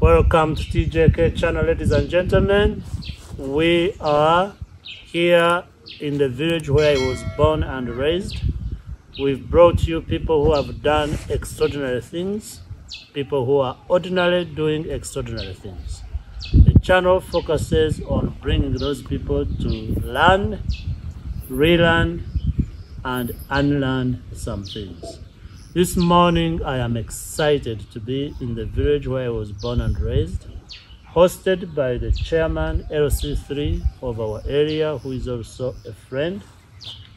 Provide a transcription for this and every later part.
Welcome to TJK channel, ladies and gentlemen. We are here in the village where I was born and raised. We've brought you people who have done extraordinary things, people who are ordinarily doing extraordinary things. The channel focuses on bringing those people to learn, relearn, and unlearn some things. This morning, I am excited to be in the village where I was born and raised, hosted by the chairman, LC3 of our area, who is also a friend,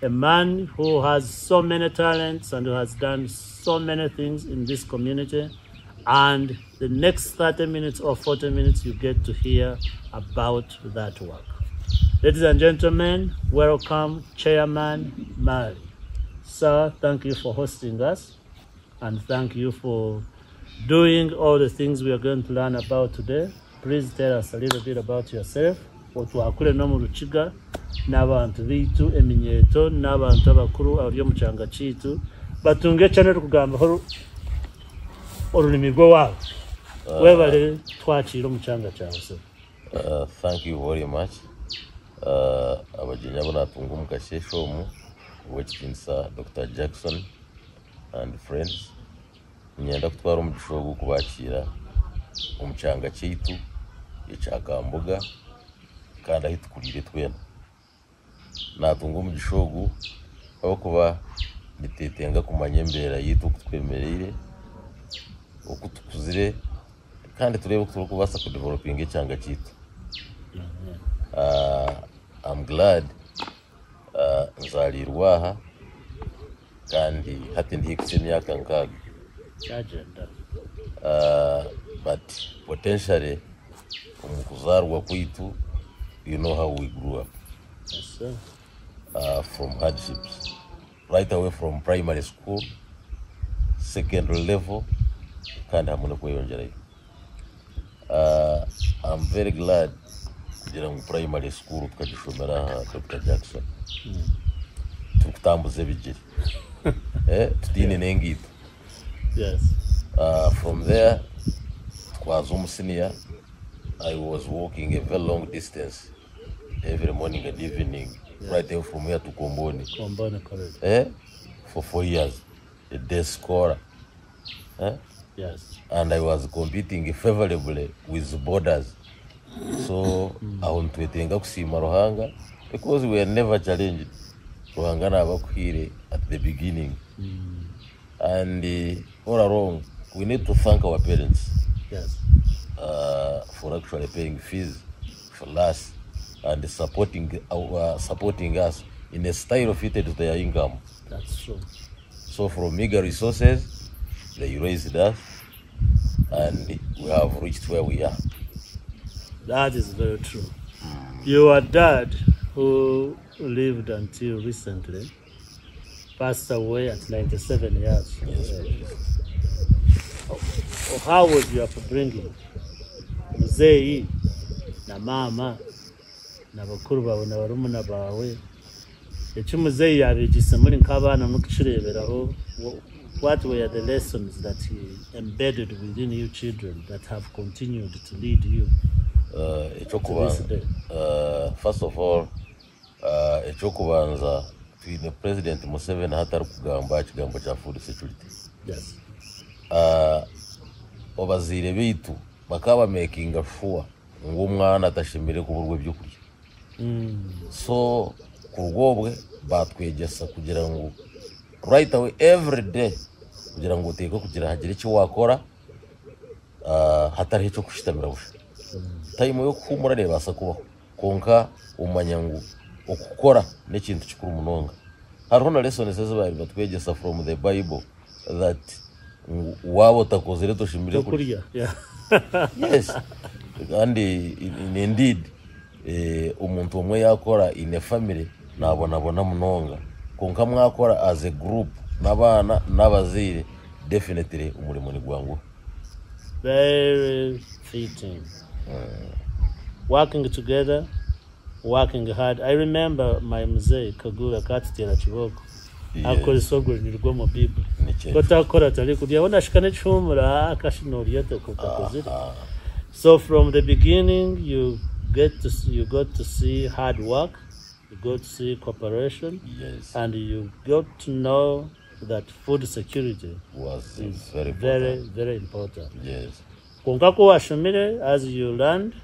a man who has so many talents and who has done so many things in this community. And the next 30 minutes or 40 minutes, you get to hear about that work. Ladies and gentlemen, welcome Chairman Mari. Sir, thank you for hosting us. And thank you for doing all the things we are going to learn about today. Please tell us a little bit about yourself. Otwakule no mu Rukiga n'abantu bitu eminyeto n'abantu abakuru abyo mu kyanga kitu batunge channel kugamba olulimi rwo wawe webale twakira mu kyanga kyawe. Thank you very much. Abajinya bona tungu mukashesho mu wekinsa Dr. Jackson and friends. Nyenda kutwara umugishogo kubakira umucyanga cyitu icyakambuga kandi ahitukurire twena natunga umugishogo aho kuba bitetenga kumanyembera yitu kutwemerere okutukuzire kandi turebe ko kubasa ku developing icyanga cyitu. I'm glad nzalirwaha kandi hati ndikise myaka nkaga but potentially umukuzarwa kwitu, you know how we grew up. Yes, sir. From hardships right away from primary school, secondary level, kandi hamuna kweyongera. I'm very glad kugira mu primary school tukagishomera Dr. Jackson tukutambuze bijiri tudine nengito. Yes. From there, was senior. I was walking a very long distance every morning and evening, yes. Right there from here to Komboni. Komboni, correct. For 4 years, a day scorer. Yes. And I was competing favorably with borders. So I want to think of Rohanga because we were never challenged. Rohanga na bakuhire at the beginning. And all along, we need to thank our parents. Yes. For actually paying fees for us and supporting us in a style fitted to their income. That's true. So from meager resources, they raised us, and we have reached where we are. That is very true. Your dad, who lived until recently, passed away at 97 years. Yes. How was your upbringing? Mzee na mama na bakuru bawe na barumuna bawe icyo muzee yabigise muri nk'abana no kukireberaho. What were the lessons that he embedded within you children that have continued to lead you to this day? First of all, echokubanza twine President Museveni hatari kugamba kigambo cha food security. Yes. Obazire bitu bakaba making sure ngo umwana atashimire kuburwe byo kurya. So kurugobwe batwegesa kugira ngo right away every day kugira ngo uteke kugira hagire cyo wakora hatari cyo kushitamira busha. Time yo kumura reba basa kubaho konka umanyangu okukora n'ikintu kikuru munonga. Hariho na lessons z'abari batwegesa from the Bible that wabo takozere toshimire kurya. Yeah. Yes. And indeed umuntu umwe yakora in a family nabona munonga konka mwakora as a group nabana nabazire definitely umurimo ni gwangu. Very fitting. Working together, working hard. I remember my mzee Kagura Katitera Chiboko. Akora sogwe nirwo mu Bible. Kotakora tari kudia ona shikane chumura akashinori yote kukozira. So from the beginning, you got to see hard work, you got to see cooperation, Yes. and you got to know that food security Was is very very, important. very important. Yes. Konkaku washumire, as you learned,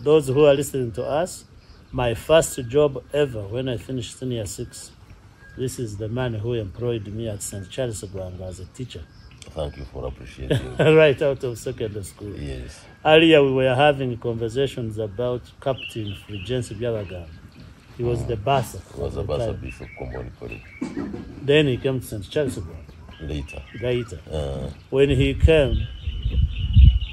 those who are listening to us, my first job ever when I finished senior 6, this is the man who employed me at St. Charles Gwanga as a teacher. Thank you for appreciating. Right out of secondary school. Yes. Earlier we were having conversations about Captain Fulgencio Byabagamba. He was the bursar. He was a Basa Bishop Common College. Then he came to St. Charles Gwanga. Later. When he came,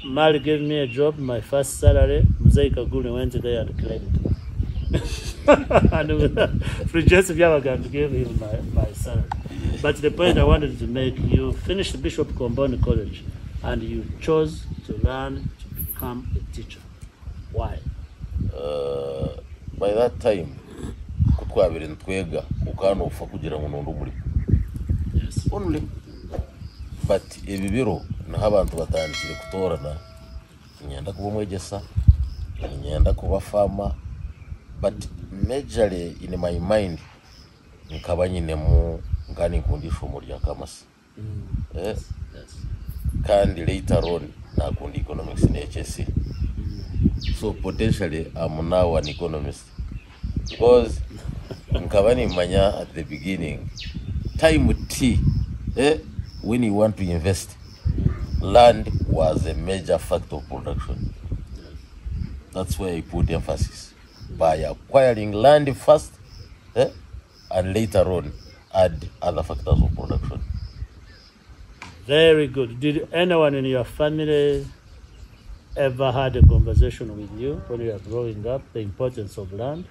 Mari gave me a job, my first salary. Mzee Kaguli went there and claimed it. And Fulgencio Byabagamba gave him my salary. But the point I wanted to make, you finished Bishop Comboni College and you chose to learn to become a teacher. Why? By that time, kutwabire ntwega ukana ufa kugira ngo nondo muri. Yes. Only. But ebibiro naho abantu batandikire kutorana nyenda kuba mwegesa, nyenda kuba farmer, but majorly in my mind nkaba nyine mu ngani nkundisha umurya kamasa. Yes. Kandi later on nakundi economics in HSC. So potentially I'm now an economist because nkabani manya at the beginning time T when you want to invest, land was a major factor of production. That's where I put emphasis by acquiring land first and later on add other factors of production. Very good. Did anyone in your family ever had a conversation with you when you were growing up, the importance of land?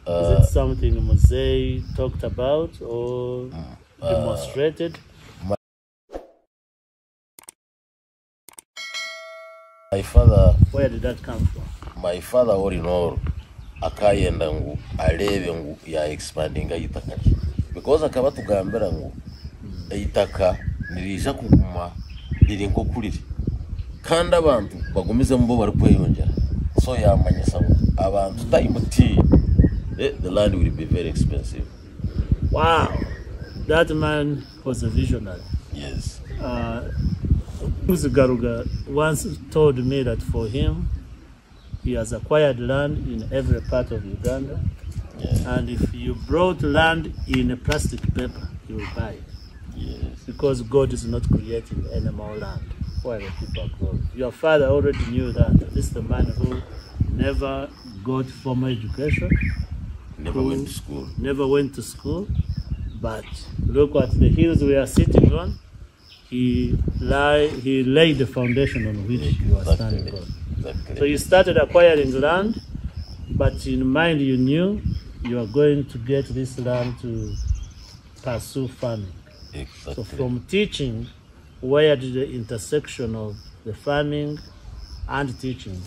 Is it something Mzee talked about or demonstrated? My father... Where did that come from? My father, all in all, akayenda ngu alebe ngu ya expanding itaka. Because akaba tugambira ngu itaka nirija kuguma liri nko kuliri. Kandi abantu bagumize mbo bari kweyongera. So yamanyisa ngu abantu time T the land will be very expensive. Wow. That man was a visionary. Yes. Garuga once told me that for him, he has acquired land in every part of Uganda. Yeah. And if you brought land in a plastic paper, he will buy it. Yes. Because God is not creating any more land while the people are growing. Your father already knew that. This is the man who never got formal education. Never went to school. Never went to school. But look at the hills we are sitting on. He laid the foundation on which you are standing on. Exactly. So you started acquiring land, but in mind you knew you are going to get this land to pursue farming. Exactly. So from teaching, where did the intersection of the farming and teaching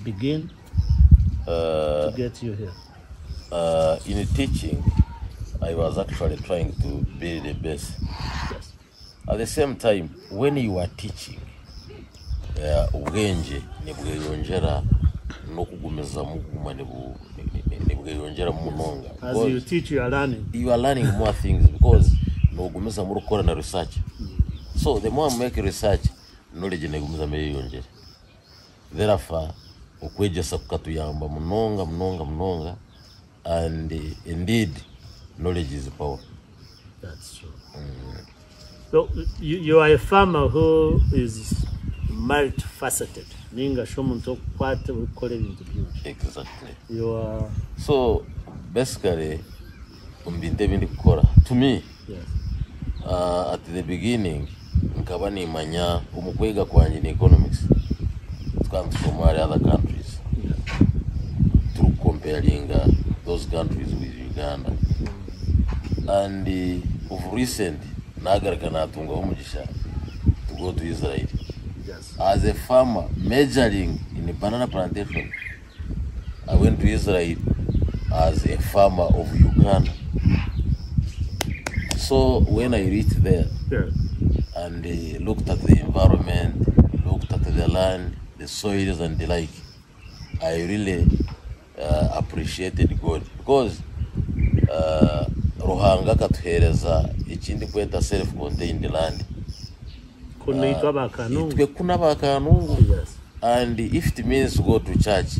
begin to get you here? In teaching, I was actually trying to be the best. Yes. At the same time, when you are teaching, ubwenge nibweyongera no kugumeza muguma nibweyongera munonga. As you teach, you are learning. You are learning more things because no gumeza muri gukora na research. So the more I make research, knowledge nigumeza meyongera. Therefore, okwegesa kukatuyamba munonga, and indeed, knowledge is power. That's true. So you are a farmer who is multifaceted. Exactly. You are. So basically, to me, Yes. At the beginning, nkabani manya umukwega kwanje in economics. It comes from other countries. Yeah. Through comparing those countries with Uganda. And of recent, nagaragana tunga umugisha to go to Israel. Yes. As a farmer majoring in a banana plantation, I went to Israel as a farmer of Uganda. So when I reached there Yeah. and looked at the environment, looked at the land, the soils and the like, I really appreciated God, because Ruhanga katuhereza ikindi kweta self-contained land. Yes. And if it means go to church,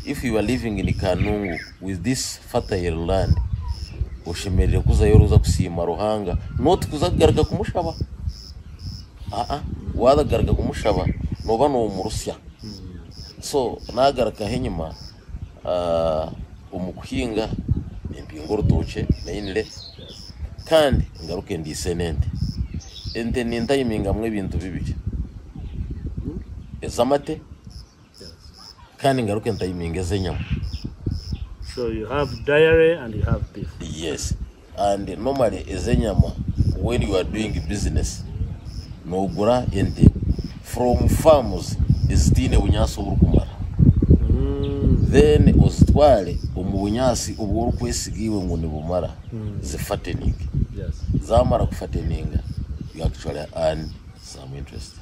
if you are living in Kanungu with this fertile land, ushemerere kuzayoruza kusima Ruhanga, not kuzagarga kumushaba. Wadagarga kumushaba noba no murusya. So nagaraka henyuma umukuhinga empingo rutoke nainle kandi ngaruke ndisenente ente nindayiminga mwe bintu bibiri ezamate kandi ngaruke ndayiminga ezenyama. So you have dairy and you have beef. Yes, and normally ezenyama, when you are doing business no gura ente from farmers is tine bunyaso burukumara. Then uzitwale umubunyasi ubwo kwesigiwe ngo nibumara zifatening. Yes. Zamara kufateninga, you actually earn some interest.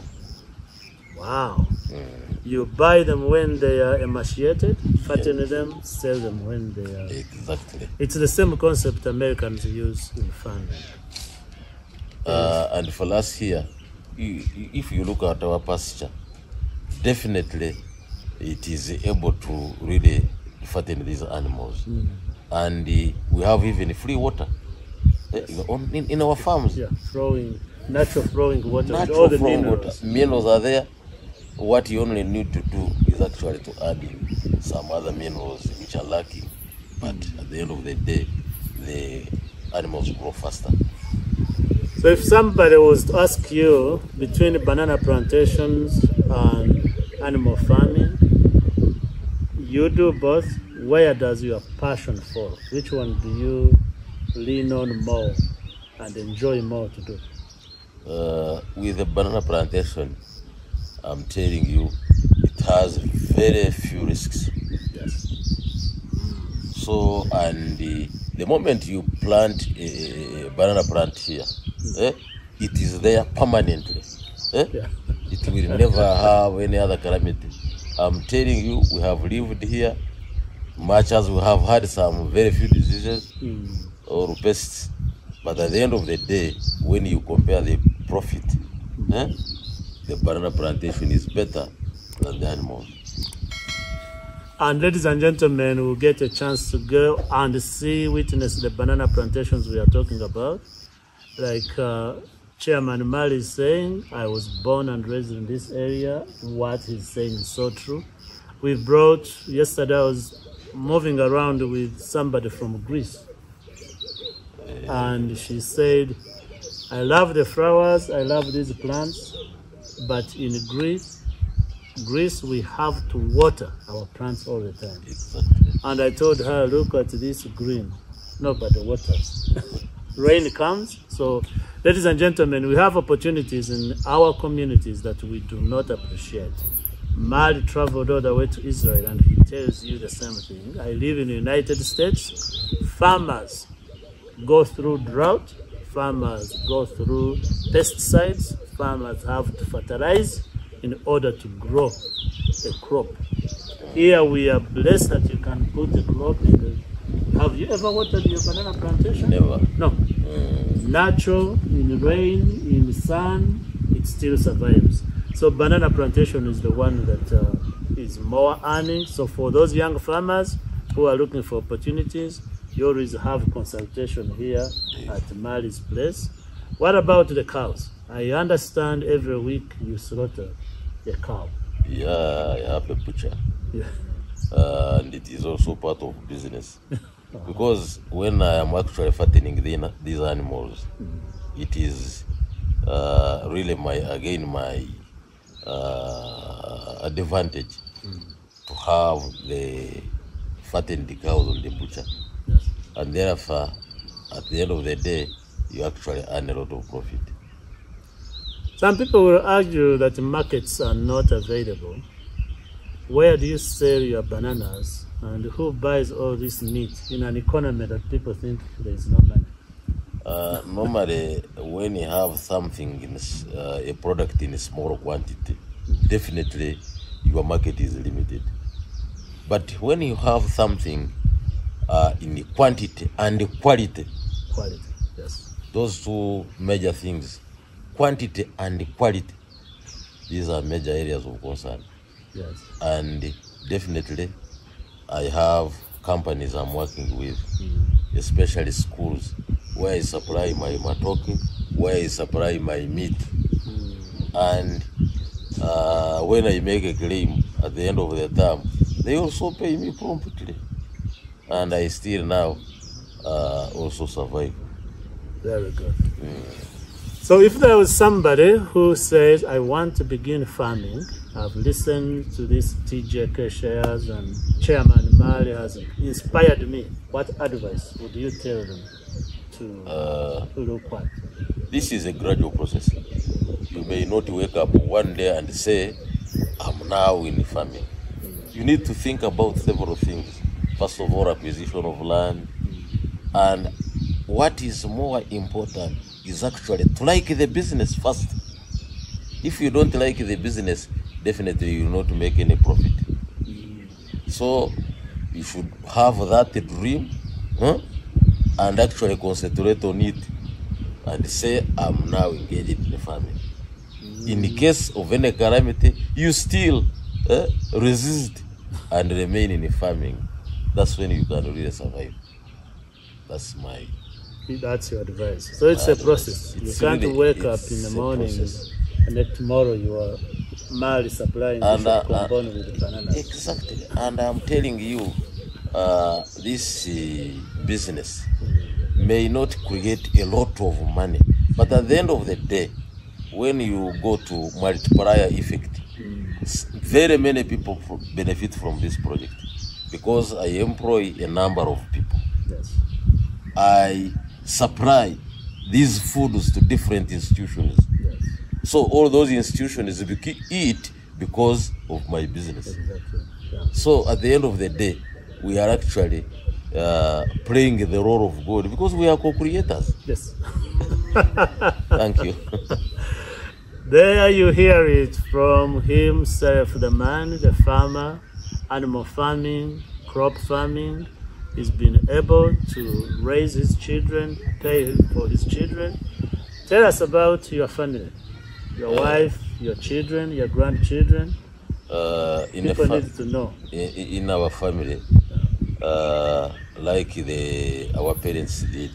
Wow. You buy them when they are emaciated, fatten them, sell them when they are... Exactly. It's the same concept Americans use in farming. And for us here, if you look at our pasture, definitely it is able to really fatten these animals. And we have even free water in our farms. Yeah, natural flowing water. Natural all the flowing minerals. water. Minerals are there. What you only need to do is actually to add in some other minerals which are lacking. But at the end of the day, the animals grow faster. So if somebody was to ask you between banana plantations and animal farming, you do both, where does your passion fall? Which one do you lean on more and enjoy more to do? With the banana plantation, I'm telling you, it has very few risks. Yes. So, and the moment you plant a banana plant here, it is there permanently. Yeah. It will never have any other calamity. I'm telling you, we have lived here, much as we have had some very few diseases or pests. But at the end of the day, when you compare the profit, the banana plantation is better than the animals. And ladies and gentlemen, we'll get a chance to go and witness the banana plantations we are talking about. Like Chairman Mari is saying, I was born and raised in this area. What he's saying is so true. We brought, yesterday I was moving around with somebody from Greece. And she said, I love the flowers, I love these plants, but in Greece, we have to water our plants all the time. Exactly. And I told her, look at this green, nobody waters. Rain comes. So, ladies and gentlemen, we have opportunities in our communities that we do not appreciate. Mari traveled all the way to Israel and he tells you the same thing. I live in the United States. Farmers go through drought. Farmers go through pesticides. Farmers have to fertilize in order to grow a crop. Here we are blessed that you can put a crop in the... Have you ever watered your banana plantation? Never. No. Natural, in rain, in sun, it still survives. So banana plantation is the one that is more earning. So for those young farmers who are looking for opportunities, you always have consultation here at Mari's place. What about the cows? I understand every week you slaughter a cow. Yeah, I have a butcher. Yeah. And it is also part of business. Because when I am actually fattening these animals, it is really my advantage to have the fattened cows on the butcher. Yes. And therefore, at the end of the day, you actually earn a lot of profit. Some people will argue that markets are not available. Where do you sell your bananas? And who buys all this meat in an economy that people think there is no money? Normally, when you have something, a product in a small quantity, definitely your market is limited. But when you have something in quantity and quality, yes, those two major things, quantity and quality, these are major areas of concern. yes, And definitely I have companies I'm working with, especially schools, where I supply my matoke, where I supply my meat. And when I make a claim at the end of the term, they also pay me promptly. And I still now also survive. very good. So if there was somebody who says, I want to begin farming, I've listened to this TJK shares and Chairman Mari has inspired me, what advice would you tell them to look at? This is a gradual process. You may not wake up one day and say, I'm now in farming. You need to think about several things. First of all, acquisition of land. And what is more important is actually to like the business first. If you don't like the business, definitely you will not make any profit. So you should have that dream and actually concentrate on it and say, I'm now engaged in the farming. In the case of any calamity, you still resist and remain in the farming. That's when you can really survive. That's your advice. So it's a process. You can't really wake up in the morning and then tomorrow you are Mari supplying compound with bananas. Exactly. And I'm telling you, this business may not create a lot of money, but at the end of the day, when you go to multiplier effect, very many people benefit from this project because I employ a number of people. Yes. I supply these foods to different institutions. Yes. So all those institutions eat because of my business. Exactly. Yeah. So at the end of the day, we are actually playing the role of God because we are co-creators. Yes. Thank you. There you hear it from himself, the man, the farmer, animal farming, crop farming. He's been able to raise his children, pay for his children. Tell us about your family, your wife, your children, your grandchildren. People need to know. In our family, like our parents did,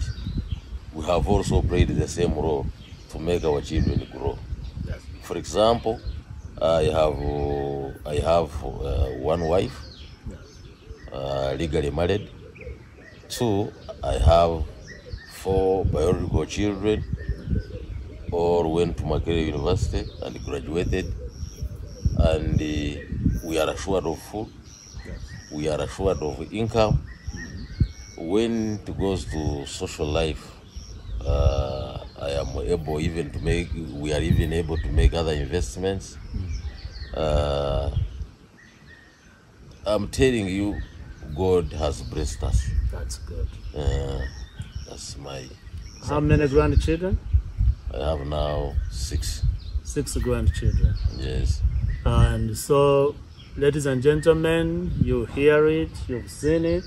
we have also played the same role to make our children grow. Yes. For example, I have one wife, legally married. 2, I have 4 biological children, all went to Makerere University and graduated. And we are assured of food, we are assured of income. When it goes to social life, I am able even to make, we are even able to make other investments. I'm telling you, God has blessed us. That's good. That's my... How many grandchildren? I have now 6. 6 grandchildren. Yes. And so, ladies and gentlemen, you hear it, you've seen it.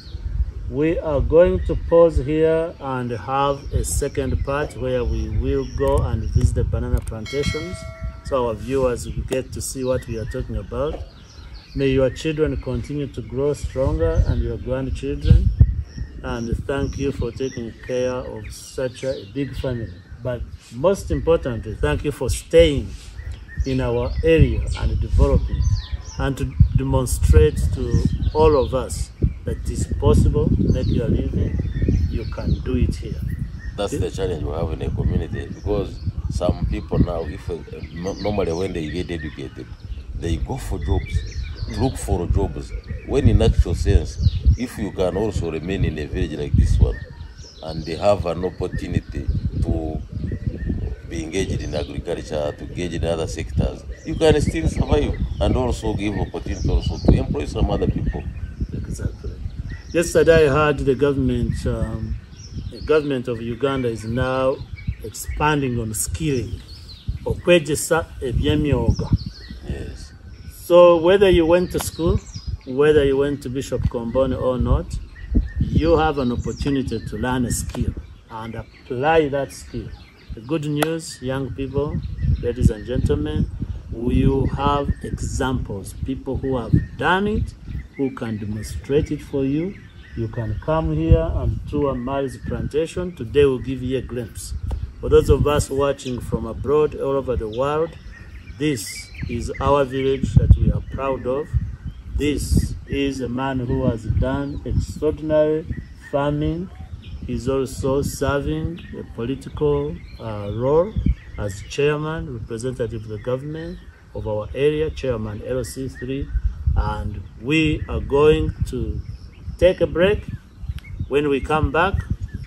We are going to pause here and have a second part where we will go and visit the banana plantations, so our viewers will get to see what we are talking about. May your children continue to grow stronger and your grandchildren. And thank you for taking care of such a big family. But most importantly, thank you for staying in our area and developing and to demonstrate to all of us that it is possible to make your living. You can do it here. That's the challenge we have in a community, because some people now, if normally when they get educated, they go for jobs, look for jobs. When in actual sense, if you can also remain in a village like this one, and they have an opportunity to be engaged in agriculture, to engage in other sectors, you can still survive and also give opportunity also to employ some other people. Exactly. Yesterday I heard the government of Uganda is now expanding on skilling. Okwegyesa ebyemyoga. Yes. So whether you went to school, whether you went to Bishop Komboni or not, you have an opportunity to learn a skill and apply that skill. The good news, young people, ladies and gentlemen, you have examples, people who have done it, who can demonstrate it for you. You can come here and tour Mari's plantation. Today we'll give you a glimpse. For those of us watching from abroad, all over the world, this is our village that we are proud of. This is a man who has done extraordinary farming. He's also serving a political role as chairman, representative of the government of our area, chairman LC3. And we are going to take a break. When we come back,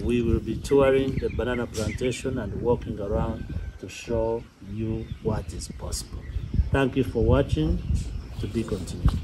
we will be touring the banana plantation and walking around to show you what is possible. Thank you for watching. To be continued.